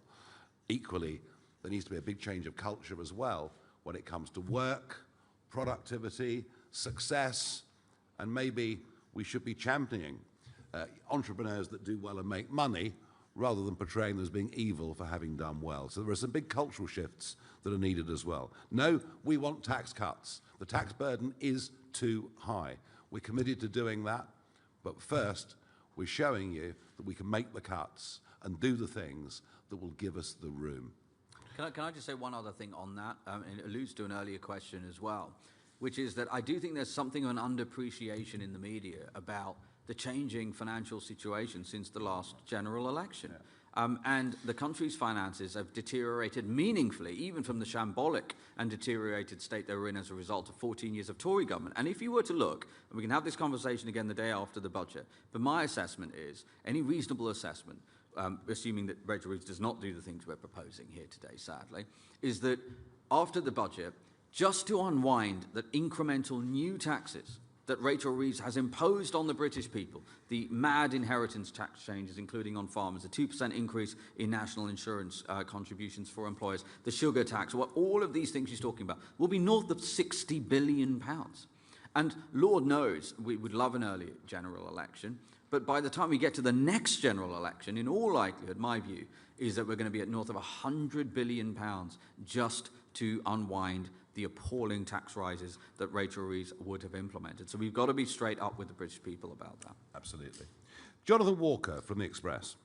Equally, there needs to be a big change of culture as well when it comes to work, productivity, success, and maybe we should be championing entrepreneurs that do well and make money rather than portraying them as being evil for having done well. So there are some big cultural shifts that are needed as well. No, we want tax cuts. The tax burden is too high. We're committed to doing that, but first, we're showing you that we can make the cuts and do the things that will give us the room. Can I just say one other thing on that? And it alludes to an earlier question as well, which is that I do think there's something of an underappreciation in the media about the changing financial situation since the last general election. And the country's finances have deteriorated meaningfully, even from the shambolic and deteriorated state they were in as a result of 14 years of Tory government. And if you were to look, and we can have this conversation again the day after the budget, but my assessment is, any reasonable assessment, assuming that Rachel Reeves does not do the things we're proposing here today, sadly, is that after the budget, just to unwind the incremental new taxes that Rachel Reeves has imposed on the British people, the mad inheritance tax changes, including on farmers, a 2% increase in national insurance contributions for employers, the sugar tax, all of these things she's talking about, will be north of £60 billion. And Lord knows we would love an early general election, but by the time we get to the next general election, in all likelihood, my view is that we're going to be at north of £100 billion just to unwind the appalling tax rises that Rachel Reeves would have implemented. So we've got to be straight up with the British people about that. Absolutely. Jonathan Walker from The Express.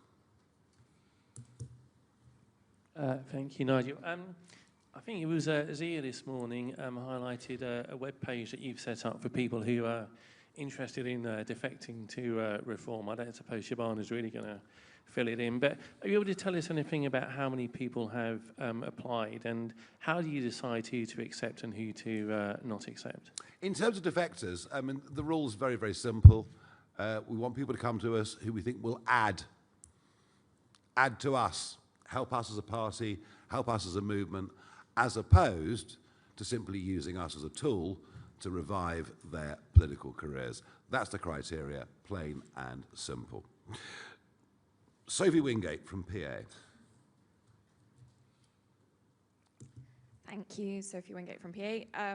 Thank you, Nigel. I think it was Zia this morning highlighted a web page that you've set up for people who are interested in defecting to reform. I don't suppose Shabana's really going to fill it in, but are you able to tell us anything about how many people have applied, and how do you decide who to accept and who to not accept? In terms of defectors, I mean, the rule's very, very simple. We want people to come to us who we think will add to us, help us as a party, help us as a movement, as opposed to simply using us as a tool to revive their political careers. That's the criteria, plain and simple. Sophie Wingate from PA. Thank you, Sophie Wingate from PA.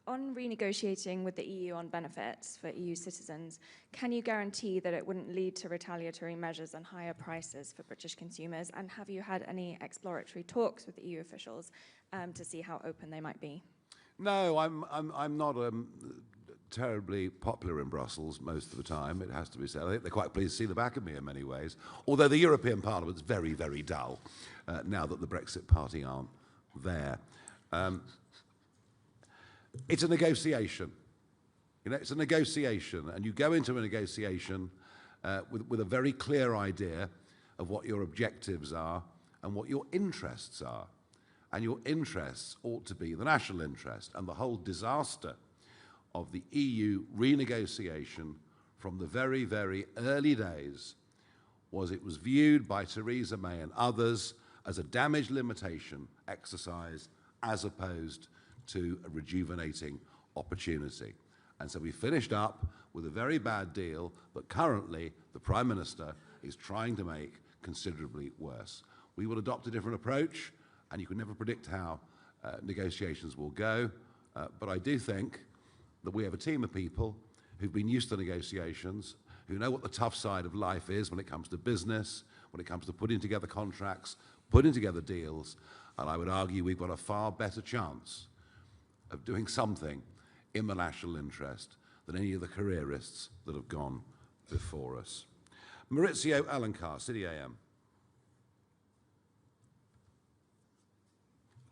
On renegotiating with the EU on benefits for EU citizens, can you guarantee that it wouldn't lead to retaliatory measures and higher prices for British consumers? And have you had any exploratory talks with EU officials to see how open they might be? No, I'm not terribly popular in Brussels most of the time, it has to be said. I think they're quite pleased to see the back of me in many ways, although the European Parliament's very, very dull now that the Brexit Party aren't there. It's a negotiation. You know, it's a negotiation, and you go into a negotiation with a very clear idea of what your objectives are and what your interests are. And your interests ought to be the national interest, and the whole disaster of the EU renegotiation from the very, very early days was it was viewed by Theresa May and others as a damage limitation exercise as opposed to a rejuvenating opportunity. And so we finished up with a very bad deal that currently the Prime Minister is trying to make considerably worse. We will adopt a different approach, and you can never predict how negotiations will go, but I do think that we have a team of people who've been used to negotiations, who know what the tough side of life is when it comes to business, when it comes to putting together contracts, putting together deals, and I would argue we've got a far better chance of doing something in the national interest than any of the careerists that have gone before us. Maurizio Alencar, City AM.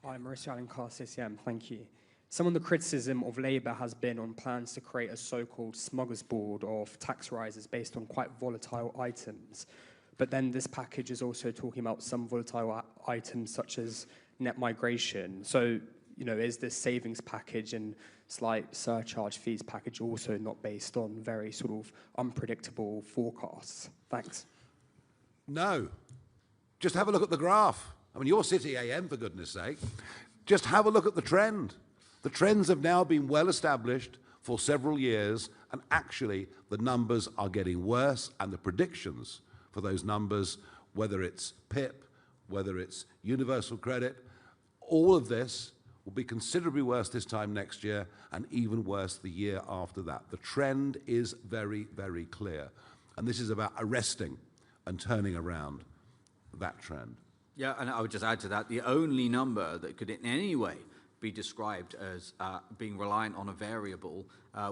Hi, Maurizio Alencar, CCM. Thank you. Some of the criticism of Labour has been on plans to create a so-called smorgasbord of tax rises based on quite volatile items. But then this package is also talking about some volatile items such as net migration. So, you know, is this savings package and slight surcharge fees package also not based on very sort of unpredictable forecasts? Thanks. No. Just have a look at the graph. I mean, you're City AM, for goodness sake. Just have a look at the trend. The trends have now been well established for several years, and actually the numbers are getting worse, and the predictions for those numbers, whether it's PIP, whether it's universal credit, all of this will be considerably worse this time next year and even worse the year after that. The trend is very, very clear, and this is about arresting and turning around that trend. Yeah, and I would just add to that, the only number that could in any way be described as being reliant on a variable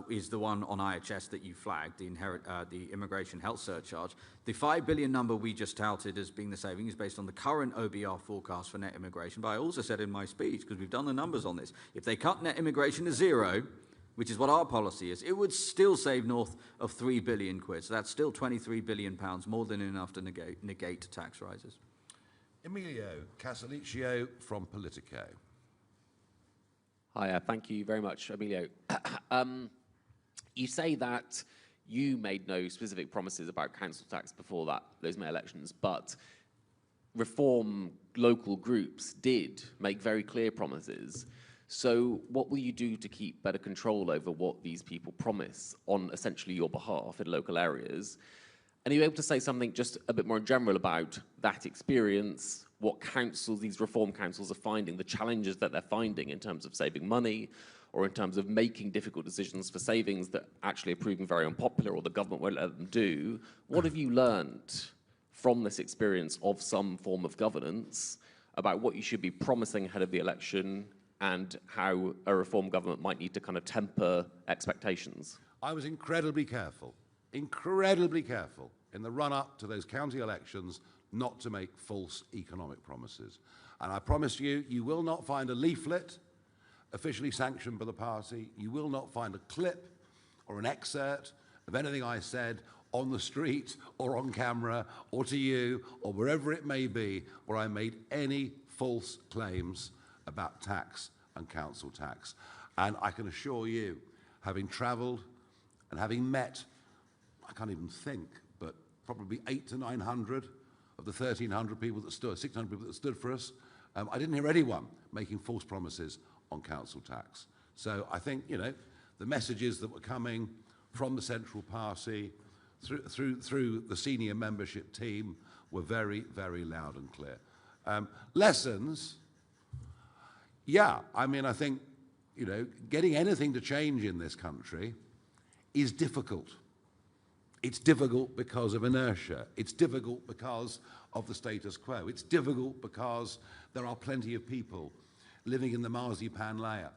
is the one on IHS that you flagged, the immigration health surcharge. The 5 billion number we just touted as being the saving is based on the current OBR forecast for net immigration. But I also said in my speech, because we've done the numbers on this, if they cut net immigration to zero, which is what our policy is, it would still save north of 3 billion quid. So that's still 23 billion pounds, more than enough to negate tax rises. Emilio Casaliccio from Politico. Hi, thank you very much, Emilio. You say that you made no specific promises about council tax before those May elections, but reform local groups did make very clear promises. So what will you do to keep better control over what these people promise on essentially your behalf in local areas? And are you able to say something just a bit more in general about that experience, what councils, these reform councils are finding, the challenges that they're finding in terms of saving money or in terms of making difficult decisions for savings that actually are proving very unpopular or the government won't let them do? What have you learned from this experience of some form of governance about what you should be promising ahead of the election and how a reform government might need to kind of temper expectations? I was incredibly careful in the run-up to those county elections not to make false economic promises. And I promise you, you will not find a leaflet officially sanctioned by the party. You will not find a clip or an excerpt of anything I said on the street or on camera or to you or wherever it may be where I made any false claims about tax and council tax. And I can assure you, having travelled and having met, I can't even think, but probably 800 to 900 of the 1,300 people that stood, 600 people that stood for us, I didn't hear anyone making false promises on council tax. So I think, you know, the messages that were coming from the central party through the senior membership team were very, very loud and clear. Lessons, yeah, I mean, I think, you know, getting anything to change in this country is difficult. It's difficult because of inertia. It's difficult because of the status quo. It's difficult because there are plenty of people living in the marzipan layer,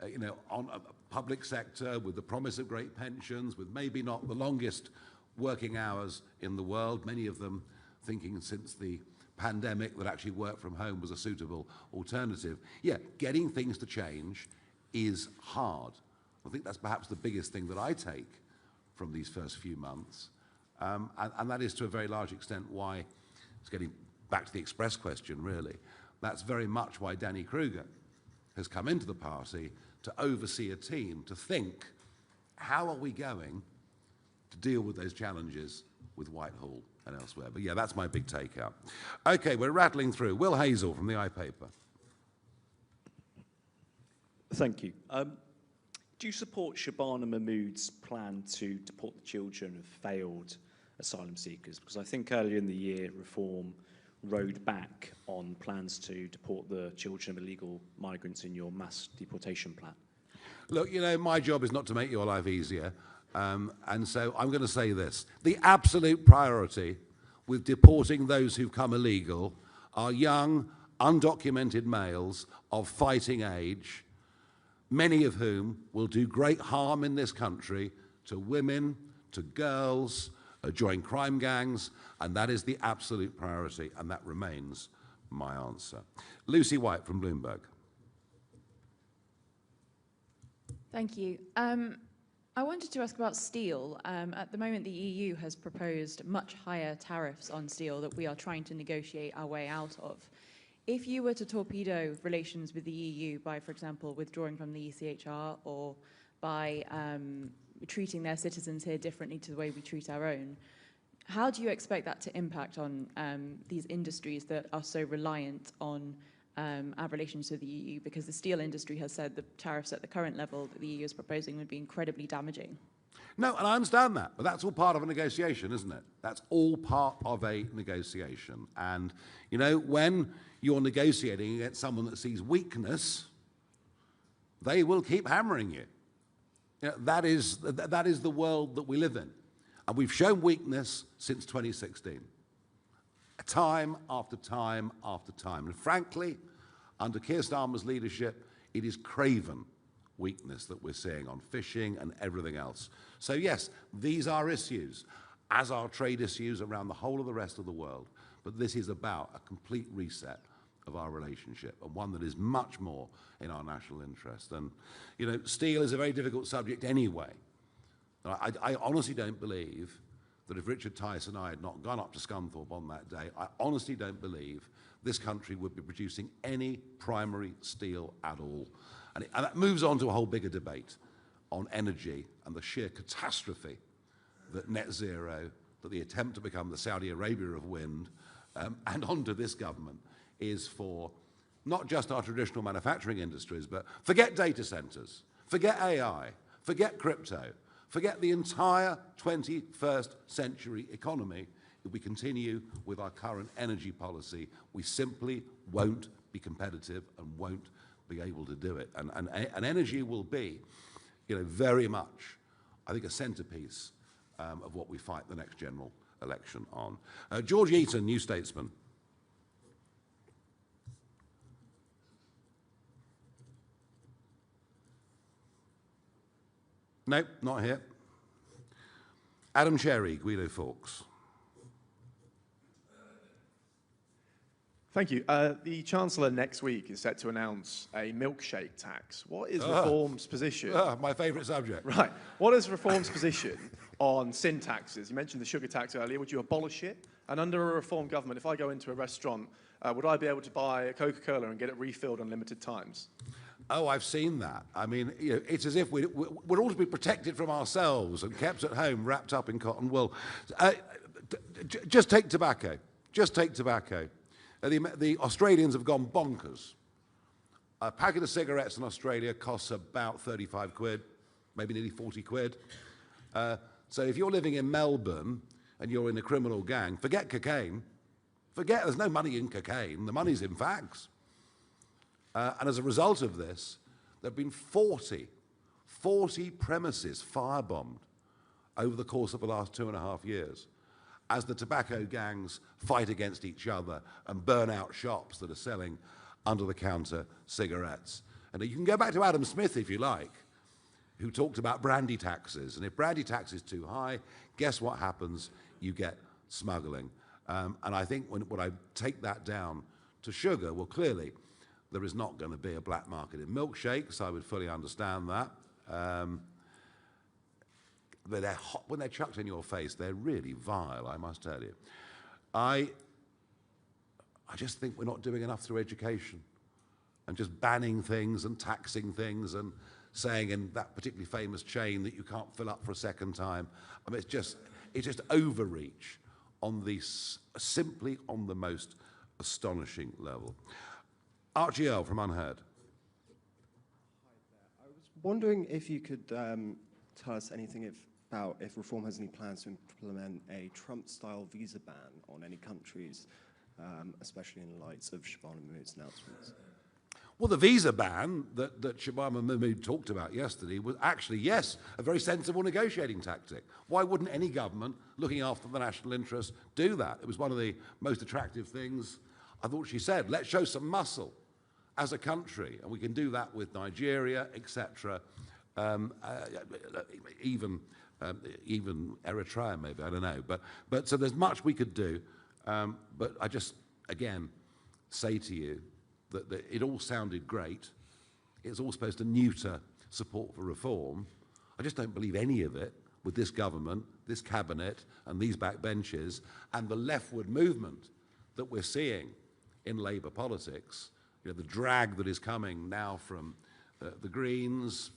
you know, on a public sector with the promise of great pensions, with maybe not the longest working hours in the world, many of them thinking since the pandemic that actually work from home was a suitable alternative. Yeah, getting things to change is hard. I think that's perhaps the biggest thing that I take from these first few months. And that is to a very large extent why, it's getting back to the Express question really, that's very much why Danny Kruger has come into the party to oversee a team, to think, how are we going to deal with those challenges with Whitehall and elsewhere. But yeah, that's my big takeout. Okay, we're rattling through. Will Hazel from the iPaper. Thank you. Do you support Shabana Mahmood's plan to deport the children of failed asylum seekers? Because I think earlier in the year, Reform rode back on plans to deport the children of illegal migrants in your mass deportation plan. Look, you know, my job is not to make your life easier. And so I'm going to say this. The absolute priority with deporting those who've come illegal are young, undocumented males of fighting age, many of whom will do great harm in this country to women, to girls, join crime gangs, and that is the absolute priority, and that remains my answer. Lucy White from Bloomberg. Thank you. I wanted to ask about steel. At the moment, the EU has proposed much higher tariffs on steel that we are trying to negotiate our way out of. If you were to torpedo relations with the EU by, for example, withdrawing from the ECHR or by treating their citizens here differently to the way we treat our own, how do you expect that to impact on these industries that are so reliant on our relations to the EU? Because the steel industry has said the tariffs at the current level that the EU is proposing would be incredibly damaging. No, and I understand that, but that's all part of a negotiation, isn't it? That's all part of a negotiation. And, you know, when you're negotiating against someone that sees weakness, they will keep hammering you. You know, that is the world that we live in. And we've shown weakness since 2016. Time after time after time. And frankly, under Keir Starmer's leadership, it is craven weakness that we're seeing on fishing and everything else. So yes, these are issues, as are trade issues around the whole of the rest of the world. But this is about a complete reset of our relationship, and one that is much more in our national interest. And, you know, steel is a very difficult subject anyway. I honestly don't believe that if Richard Tice and I had not gone up to Scunthorpe on that day, I honestly don't believe this country would be producing any primary steel at all. And that moves on to a whole bigger debate on energy and the sheer catastrophe that net zero, that the attempt to become the Saudi Arabia of wind, and onto this government is for not just our traditional manufacturing industries, but forget data centers, forget AI, forget crypto, forget the entire 21st century economy. If we continue with our current energy policy, we simply won't be competitive and won't be able to do it. And energy will be, you know, very much, I think, a centerpiece of what we fight the next general election on. George Eaton, New Statesman. Nope, not here. Adam Cherry, Guido Fawkes. Thank you. The Chancellor next week is set to announce a milkshake tax. What is Reform's position? My favourite subject. Right. What is Reform's position on sin taxes? You mentioned the sugar tax earlier. Would you abolish it? And under a Reform government, if I go into a restaurant, would I be able to buy a Coca-Cola and get it refilled unlimited times? Oh, I've seen that. I mean, you know, it's as if we're all to be protected from ourselves and kept at home, wrapped up in cotton wool. Just take tobacco. Just take tobacco. The Australians have gone bonkers. A packet of cigarettes in Australia costs about 35 quid, maybe nearly 40 quid. So if you're living in Melbourne and you're in a criminal gang, forget cocaine. Forget, there's no money in cocaine. The money's in fags. And as a result of this, there have been 40 premises firebombed over the course of the last 2.5 years as the tobacco gangs fight against each other and burn out shops that are selling under-the-counter cigarettes. And you can go back to Adam Smith, if you like, who talked about brandy taxes. And if brandy tax is too high, guess what happens? You get smuggling. And I think when I take that down to sugar, well, clearly, there is not going to be a black market in milkshakes. I would fully understand that. But they're hot when they're chucked in your face. They're really vile, I must tell you. I just think we're not doing enough through education and just banning things and taxing things and saying in that particularly famous chain that you can't fill up for a second time. I mean, it's just overreach simply on the most astonishing level. Archie Earle from Unheard. Wondering if you could tell us anything about if Reform has any plans to implement a Trump-style visa ban on any countries, especially in light of Shabana Mahmood's announcements. Well, the visa ban that Shabana Mahmood talked about yesterday was actually, yes, a very sensible negotiating tactic. Why wouldn't any government looking after the national interest do that? It was one of the most attractive things I thought she said. Let's show some muscle as a country, and we can do that with Nigeria, etc. Even Eritrea, maybe, I don't know. But so there's much we could do. But I just, again, say to you that it all sounded great. It's all supposed to neuter support for reform. I just don't believe any of it with this government, this cabinet, and these backbenches, and the leftward movement that we're seeing in Labour politics. You know, the drag that is coming now from the Greens,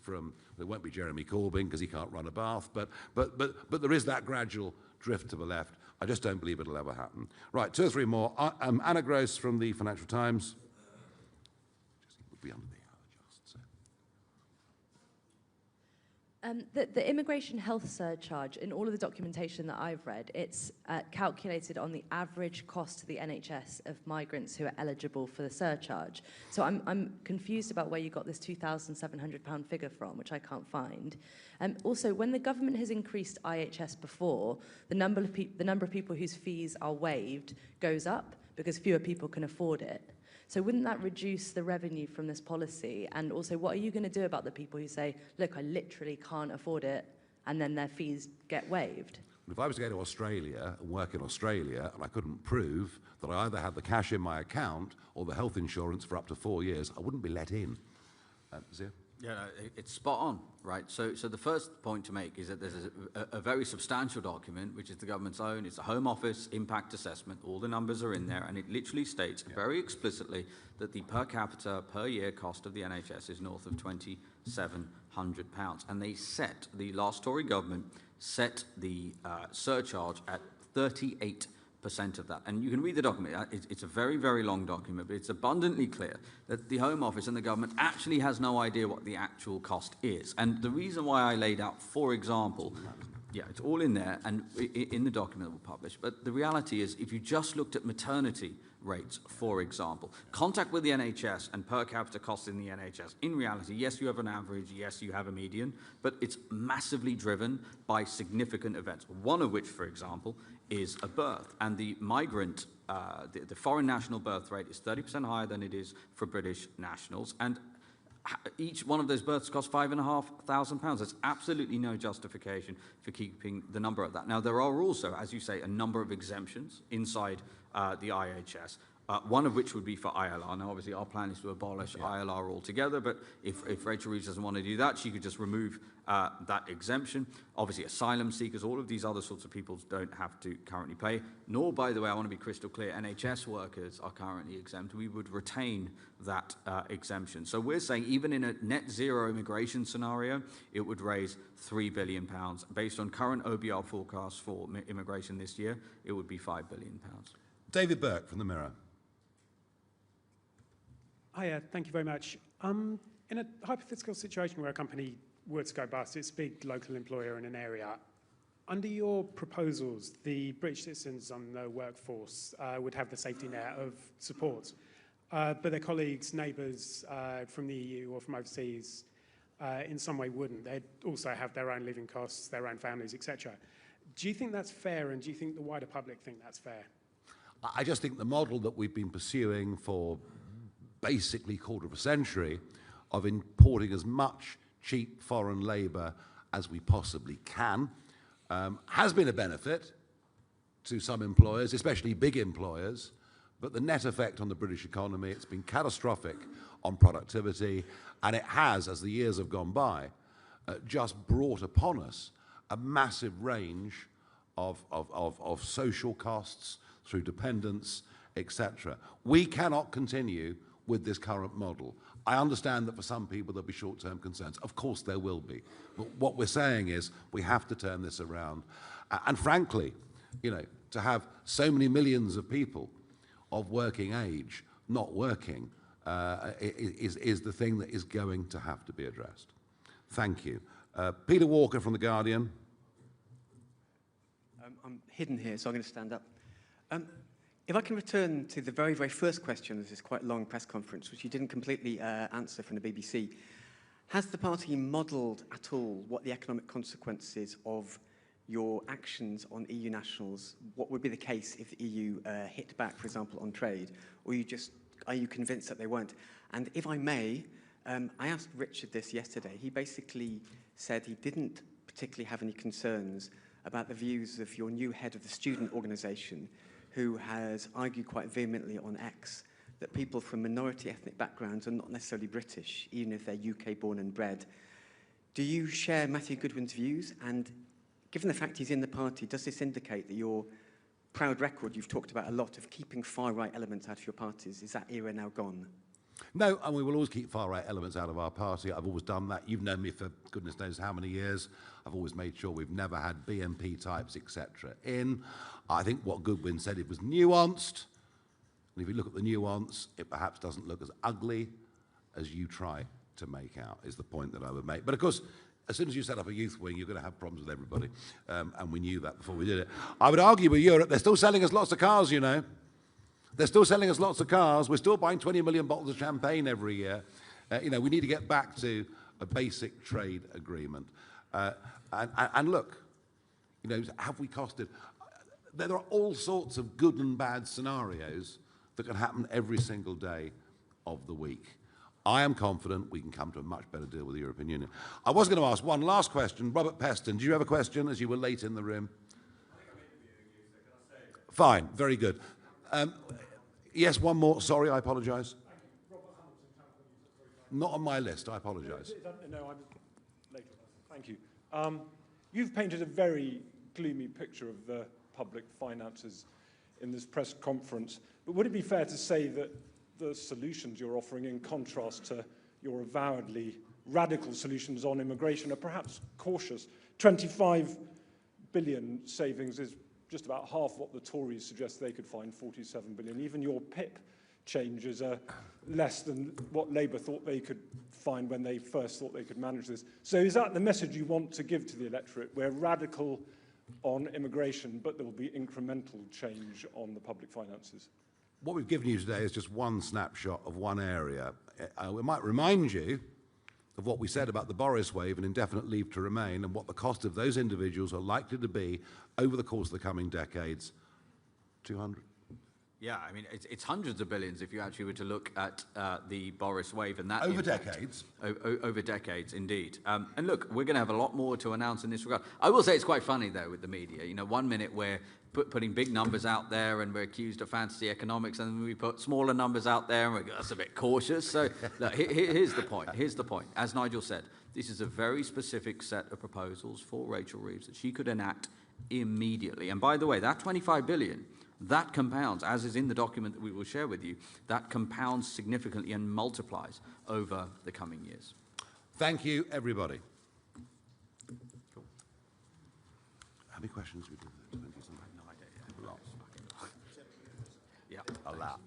it won't be Jeremy Corbyn because he can't run a bath, but there is that gradual drift to the left. I just don't believe it'll ever happen. Right, 2 or 3 more. Anna Gross from the Financial Times. Would be under the hour just so. The immigration health surcharge, in all of the documentation that I've read, it's calculated on the average cost to the NHS of migrants who are eligible for the surcharge. So I'm confused about where you got this £2,700 figure from, which I can't find. Also, when the government has increased IHS before, the number of people whose fees are waived goes up because fewer people can afford it. So wouldn't that reduce the revenue from this policy? And also, what are you going to do about the people who say, look, I literally can't afford it, and then their fees get waived? If I was to go to Australia and work in Australia and I couldn't prove that I either had the cash in my account or the health insurance for up to 4 years, I wouldn't be let in. Zia? Yeah, no, it's spot on, right? So the first point to make is that there's a very substantial document, which is the government's own. It's a Home Office impact assessment. All the numbers are in there, and it literally states very explicitly that the per capita, per year cost of the NHS is north of £2,700. And the last Tory government set the surcharge at 38% of that. And you can read the document. It's a very, very long document, but it's abundantly clear that the Home Office and the government actually has no idea what the actual cost is. And the reason why I laid out, for example, yeah, it's all in there and in the document that we'll publish. But the reality is, if you just looked at maternity rates, for example, contact with the NHS and per capita costs in the NHS, in reality, yes, you have an average, yes, you have a median, but it's massively driven by significant events, one of which, for example, is a birth. And the migrant, the foreign national birth rate is 30% higher than it is for British nationals. And each one of those births costs £5,500. There's absolutely no justification for keeping the number of that. Now, there are also, as you say, a number of exemptions inside the IHS. One of which would be for ILR. Now, obviously, our plan is to abolish ILR altogether, but if Rachel Reeves doesn't want to do that, she could just remove that exemption. Obviously, asylum seekers, all of these other sorts of people don't have to currently pay. Nor, by the way, I want to be crystal clear, NHS workers are currently exempt. We would retain that exemption. So we're saying even in a net zero immigration scenario, it would raise £3 billion. Based on current OBR forecasts for immigration this year, it would be £5 billion. David Burke from The Mirror. Hiya, thank you very much. In a hypothetical situation where a company were to go bust, it's a big local employer in an area, under your proposals, the British citizens on the workforce would have the safety net of support, but their colleagues, neighbours from the EU or from overseas in some way wouldn't. They'd also have their own living costs, their own families, etc. Do you think that's fair, and do you think the wider public think that's fair? I just think the model that we've been pursuing for basically quarter of a century of importing as much cheap foreign labour as we possibly can has been a benefit to some employers, especially big employers, but the net effect on the British economy, it's been catastrophic on productivity, and it has, as the years have gone by, just brought upon us a massive range of social costs through dependence, etc. We cannot continue with this current model. I understand that for some people there'll be short-term concerns. Of course there will be. But what we're saying is we have to turn this around. And frankly, you know, to have so many millions of people of working age not working is the thing that is going to have to be addressed. Thank you. Peter Walker from The Guardian. I'm hidden here, so I'm going to stand up. If I can return to the very, very first question of this quite long press conference, which you didn't completely answer from the BBC, has the party modelled at all what the economic consequences of your actions on EU nationals, what would be the case if the EU hit back, for example, on trade, or are you convinced that they won't? And if I may, I asked Richard this yesterday. He basically said he didn't particularly have any concerns about the views of your new head of the student organisation, who has argued quite vehemently on X that people from minority ethnic backgrounds are not necessarily British, even if they're UK born and bred. Do you share Matthew Goodwin's views? And given the fact he's in the party, does this indicate that your proud record you've talked about a lot of keeping far-right elements out of your parties, is that era now gone? No, and we will always keep far-right elements out of our party. I've always done that. You've known me for goodness knows how many years. I've always made sure we've never had BNP types, etc. in. I think what Goodwin said, it was nuanced. And if you look at the nuance, it perhaps doesn't look as ugly as you try to make out, is the point that I would make. But of course, as soon as you set up a youth wing, you're going to have problems with everybody. And we knew that before we did it. I would argue with Europe, they're still selling us lots of cars, you know. They're still selling us lots of cars. We're still buying 20 million bottles of champagne every year. You know, we need to get back to a basic trade agreement. And look, you know, have we costed? There are all sorts of good and bad scenarios that can happen every single day of the week. I am confident we can come to a much better deal with the European Union. I was going to ask one last question. Robert Peston, do you have a question as you were late in the room? Fine, very good. Yes, one more. Sorry, I apologise. Not on my list, I apologise. No, I'm later. Thank you. You've painted a very gloomy picture of the public finances in this press conference, but would it be fair to say that the solutions you're offering, in contrast to your avowedly radical solutions on immigration, are perhaps cautious? 25 billion savings is just about half what the Tories suggest they could find, 47 billion. Even your PIP changes are less than what Labour thought they could find when they first thought they could manage this. So is that the message you want to give to the electorate? We're radical on immigration, but there will be incremental change on the public finances. What we've given you today is just one snapshot of one area. We might remind you of what we said about the Boris wave and indefinite leave to remain, and what the cost of those individuals are likely to be over the course of the coming decades. 200? Yeah, I mean, it's hundreds of billions if you actually were to look at the Boris wave and that over impact. Decades. Over decades, indeed. And look, we're going to have a lot more to announce in this regard. I will say it's quite funny, though, with the media. You know, 1 minute we're putting big numbers out there and we're accused of fantasy economics, and then we put smaller numbers out there and we're that's a bit cautious. So look, here's the point. Here's the point. As Nigel said, this is a very specific set of proposals for Rachel Reeves that she could enact immediately. And by the way, that 25 billion, that compounds, as is in the document that we will share with you, that compounds significantly and multiplies over the coming years. Thank you, everybody. Cool. How many questions we do? 20 something? No idea. Lots. Yeah. A lot.